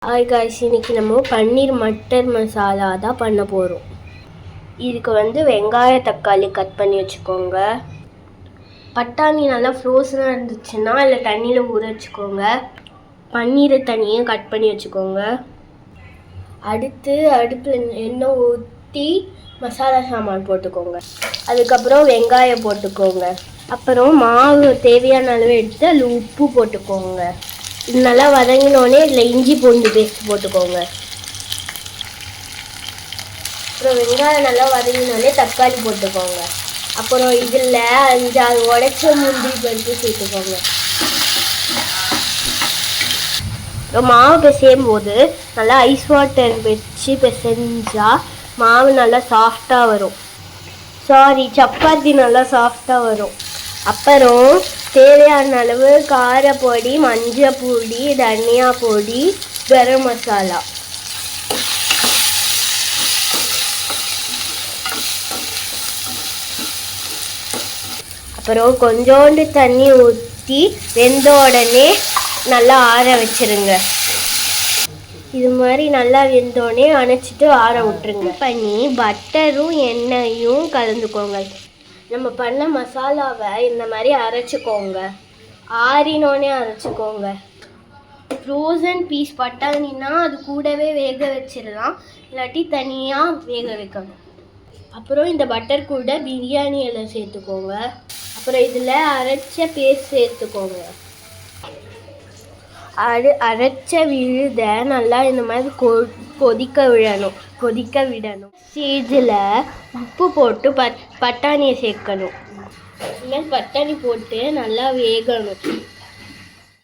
Hi guys, இன்னைக்கு நம்ம பன்னீர் மட்டர் மசாலா தான் பண்ண போகிறோம். இதுக்கு வெங்காய தக்காளி கட் பண்ணி வச்சுக்கோங்க. பட்டாணி நல்லா ஃப்ரோசனாக இருந்துச்சுன்னா இல்லை தண்ணியில் ஊற வச்சுக்கோங்க. பன்னீரை தனியாக கட் பண்ணி வச்சுக்கோங்க. அடுத்து அடுப்பில் எண்ணெய் ஊற்றி மசாலா சாமான் போட்டுக்கோங்க. அதுக்கப்புறம் வெங்காயம் போட்டுக்கோங்க. அப்புறம் மாவு தேவையான அளவு எடுத்து அதில் உப்பு போட்டுக்கோங்க. இது நல்லா வதங்கினோடனே இதில் இஞ்சி பூண்டு பேஸ்ட் போட்டுக்கோங்க. அப்புறம் வெங்காயம் நல்லா வதங்கினோடனே தக்காளி போட்டுக்கோங்க. அப்புறம் இதில் 5-6 உடைச்ச முந்திரி பருப்பு சேர்த்துக்கோங்க. அப்புறம் மாவு பிசையும் போது நல்லா ஐஸ் வாட்டர் வச்சு பிசைஞ்சால் மாவு நல்லா சாஃப்டாக வரும். சப்பாத்தி நல்லா சாஃப்டாக வரும். அப்புறம் தேவையான அளவு காரப்பொடி, மஞ்சள் பொடி, தனியா பொடி, கரம் மசாலா. அப்புறம் கொஞ்சோண்டு தண்ணி ஊற்றி வெந்த உடனே நல்லா ஆற வச்சிருங்க. இது மாதிரி நல்லா வெந்தோடனே அணைச்சிட்டு ஆற விட்டுருங்க. பண்ணி பட்டரும் எண்ணெயும் கலந்துக்கோங்க. நம்ம பண்ண மசாலாவை இந்த மாதிரி அரைச்சிக்கோங்க. ஆறினோடனே அரைச்சிக்கோங்க. ஃப்ரோசன் பீஸ் பட்டாணின்னா அது கூடவே வேக வச்சிடலாம், இல்லாட்டி தனியாக வேக வைக்கணும். அப்புறம் இந்த பட்டர் கூட பிரியாணி இலை சேர்த்துக்கோங்க. அப்புறம் இதில் அரைச்ச பேஸ்ட் சேர்த்துக்கோங்க. அரைச்ச விழுத நல்லா இந்த மாதிரி கொதிக்க விடணும். ஸ்டேஜில் உப்பு போட்டு பட்டாணியை சேர்க்கணும். இந்த மாதிரி பட்டாணி போட்டு நல்லா வேகணும்.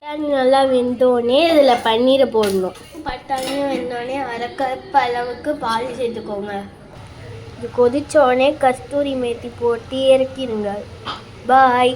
பட்டாணி நல்லா வெந்தோடனே இதில் பன்னீரை போடணும். பட்டாணியும் வெந்தோடனே 1/2 கப் அளவுக்கு பால் சேர்த்துக்கோங்க. இது கொதிச்சோடனே கஸ்தூரி மேத்தி போட்டு இறக்கிடுங்க. பாய்.